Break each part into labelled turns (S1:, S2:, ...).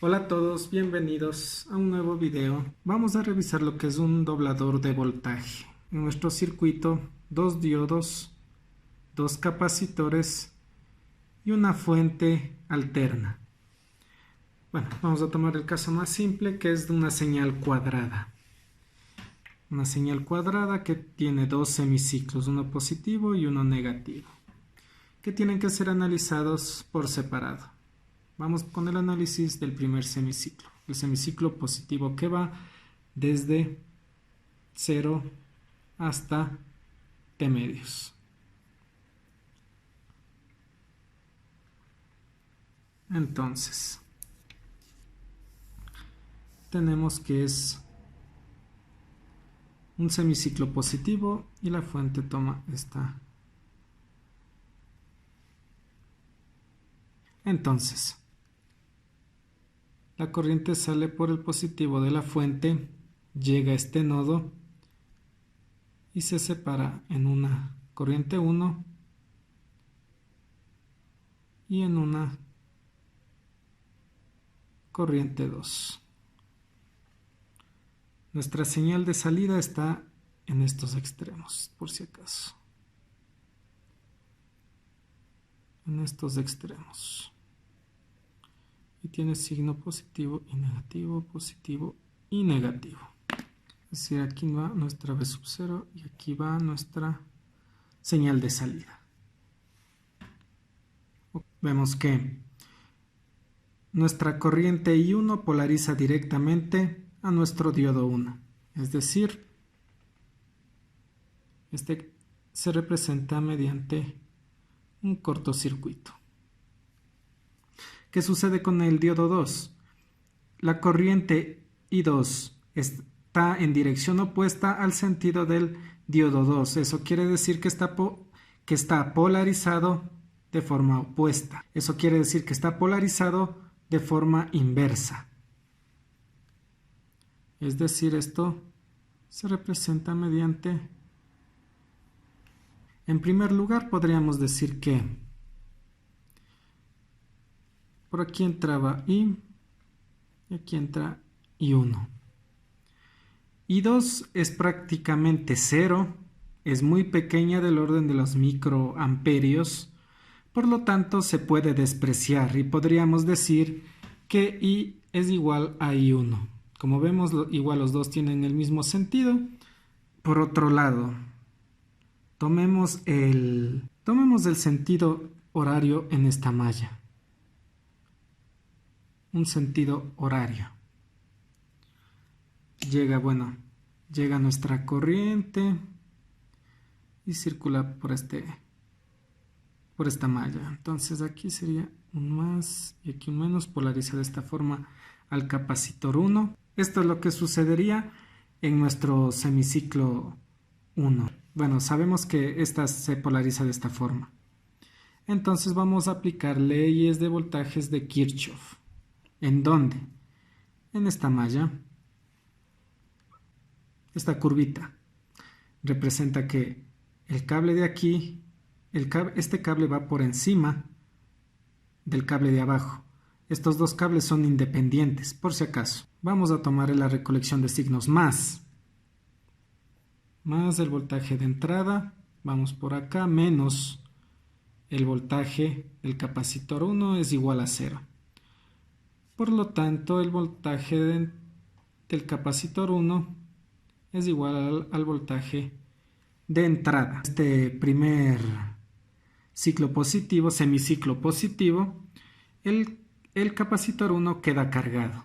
S1: Hola a todos, bienvenidos a un nuevo video. Vamos a revisar lo que es un doblador de voltaje. En nuestro circuito, dos diodos, dos capacitores y una fuente alterna. Bueno, vamos a tomar el caso más simple, que es de una señal cuadrada. Una señal cuadrada que tiene dos semiciclos, uno positivo y uno negativo, que tienen que ser analizados por separado. Vamos con el análisis del primer semiciclo. El semiciclo positivo que va desde 0 hasta T medios. Entonces, tenemos que es un semiciclo positivo y la fuente toma esta. Entonces, la corriente sale por el positivo de la fuente, llega a este nodo y se separa en una corriente 1 y en una corriente 2. Nuestra señal de salida está en estos extremos, por si acaso. En estos extremos. Y tiene signo positivo y negativo, positivo y negativo. Es decir, aquí va nuestra V sub 0 y aquí va nuestra señal de salida. Vemos que nuestra corriente I1 polariza directamente a nuestro diodo 1. Es decir, este se representa mediante un cortocircuito. ¿Qué sucede con el diodo 2? La corriente I2 está en dirección opuesta al sentido del diodo 2. Eso quiere decir que está polarizado de forma opuesta. Eso quiere decir que está polarizado de forma inversa. Es decir, esto se representa mediante... En primer lugar, podríamos decir que por aquí entraba I y aquí entra I1. I2 es prácticamente 0, es muy pequeña, del orden de los microamperios, por lo tanto se puede despreciar y podríamos decir que I es igual a I1. Como vemos, igual los dos tienen el mismo sentido. Por otro lado, tomemos el sentido horario en esta malla. Un sentido horario. Llega nuestra corriente y circula por esta malla. Entonces aquí sería un más y aquí un menos, polariza de esta forma al capacitor 1. Esto es lo que sucedería en nuestro semiciclo 1. Bueno, sabemos que esta se polariza de esta forma. Entonces vamos a aplicar leyes de voltajes de Kirchhoff. ¿En dónde? En esta malla. Esta curvita representa que el cable de aquí, este cable va por encima del cable de abajo. Estos dos cables son independientes, por si acaso. Vamos a tomar la recolección de signos más el voltaje de entrada, vamos por acá, menos el voltaje del capacitor 1 es igual a 0. Por lo tanto, el voltaje del capacitor 1 es igual al voltaje de entrada. Este primer ciclo positivo, semiciclo positivo, el capacitor 1 queda cargado.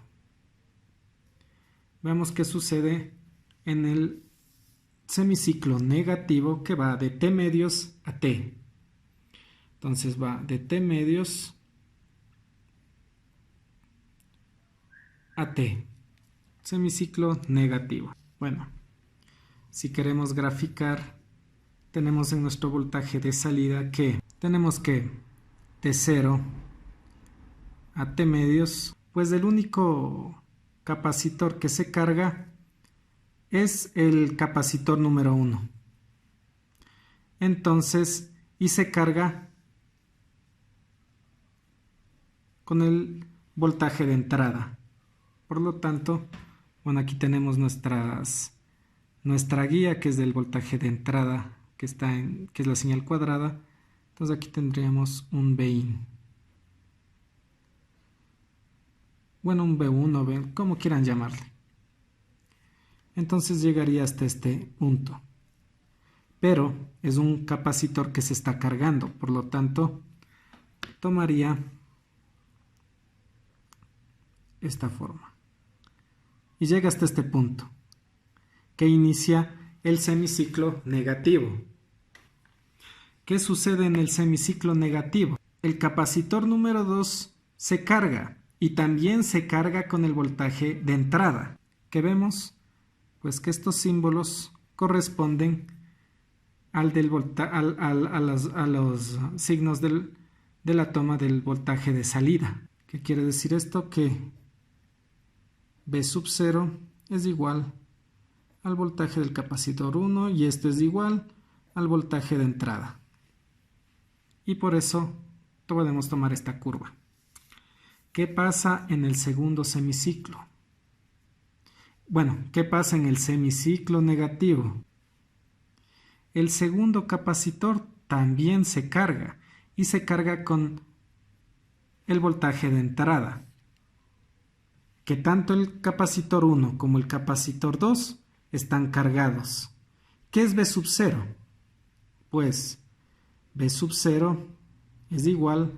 S1: Vemos qué sucede en el semiciclo negativo, que va de T medios a T. Entonces va de T medios a T. Semiciclo negativo. Bueno, si queremos graficar, tenemos en nuestro voltaje de salida que tenemos que de 0 a T medios, pues el único capacitor que se carga es el capacitor número 1. Entonces, y se carga con el voltaje de entrada. Por lo tanto, bueno, aquí tenemos nuestra guía, que es del voltaje de entrada, que es la señal cuadrada. Entonces aquí tendríamos un Vin. Bueno, un B1, como quieran llamarle. Entonces llegaría hasta este punto. Pero es un capacitor que se está cargando, por lo tanto, tomaría esta forma. Y llega hasta este punto, que inicia el semiciclo negativo. ¿Qué sucede en el semiciclo negativo? El capacitor número 2 se carga y también se carga con el voltaje de entrada. ¿Qué vemos? Pues que estos símbolos corresponden a los signos de la toma del voltaje de salida. ¿Qué quiere decir esto? Que V sub 0 es igual al voltaje del capacitor 1 y esto es igual al voltaje de entrada. Y por eso podemos tomar esta curva. ¿Qué pasa en el segundo semiciclo? Bueno, ¿qué pasa en el semiciclo negativo? El segundo capacitor también se carga y se carga con el voltaje de entrada, que tanto el capacitor 1 como el capacitor 2 están cargados. ¿Qué es V sub 0? Pues V sub 0 es igual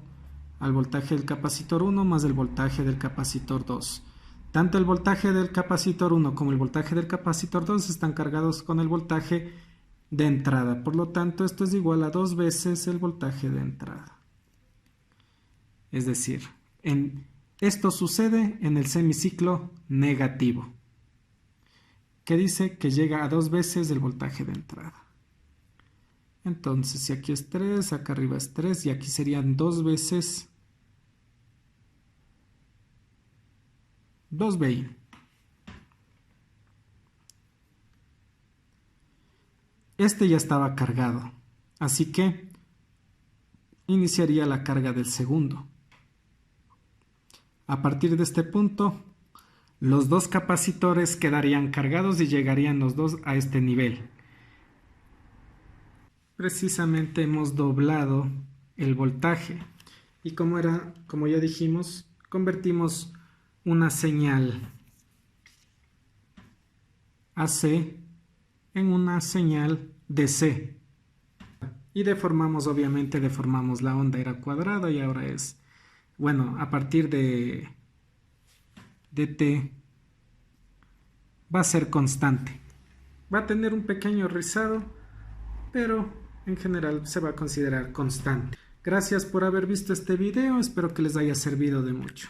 S1: al voltaje del capacitor 1 más el voltaje del capacitor 2. Tanto el voltaje del capacitor 1 como el voltaje del capacitor 2 están cargados con el voltaje de entrada. Por lo tanto, esto es igual a 2 veces el voltaje de entrada. Es decir, esto sucede en el semiciclo negativo, que dice que llega a 2 veces el voltaje de entrada. Entonces, si aquí es 3, acá arriba es 3 y aquí serían 2 veces 2Vin. Este ya estaba cargado, así que iniciaría la carga del segundo. A partir de este punto, los dos capacitores quedarían cargados y llegarían los dos a este nivel. Precisamente hemos doblado el voltaje y como ya dijimos, convertimos una señal AC en una señal DC y obviamente deformamos la onda, era cuadrada y ahora es, bueno, a partir de T va a ser constante, va a tener un pequeño rizado, pero en general se va a considerar constante. Gracias por haber visto este video, espero que les haya servido de mucho.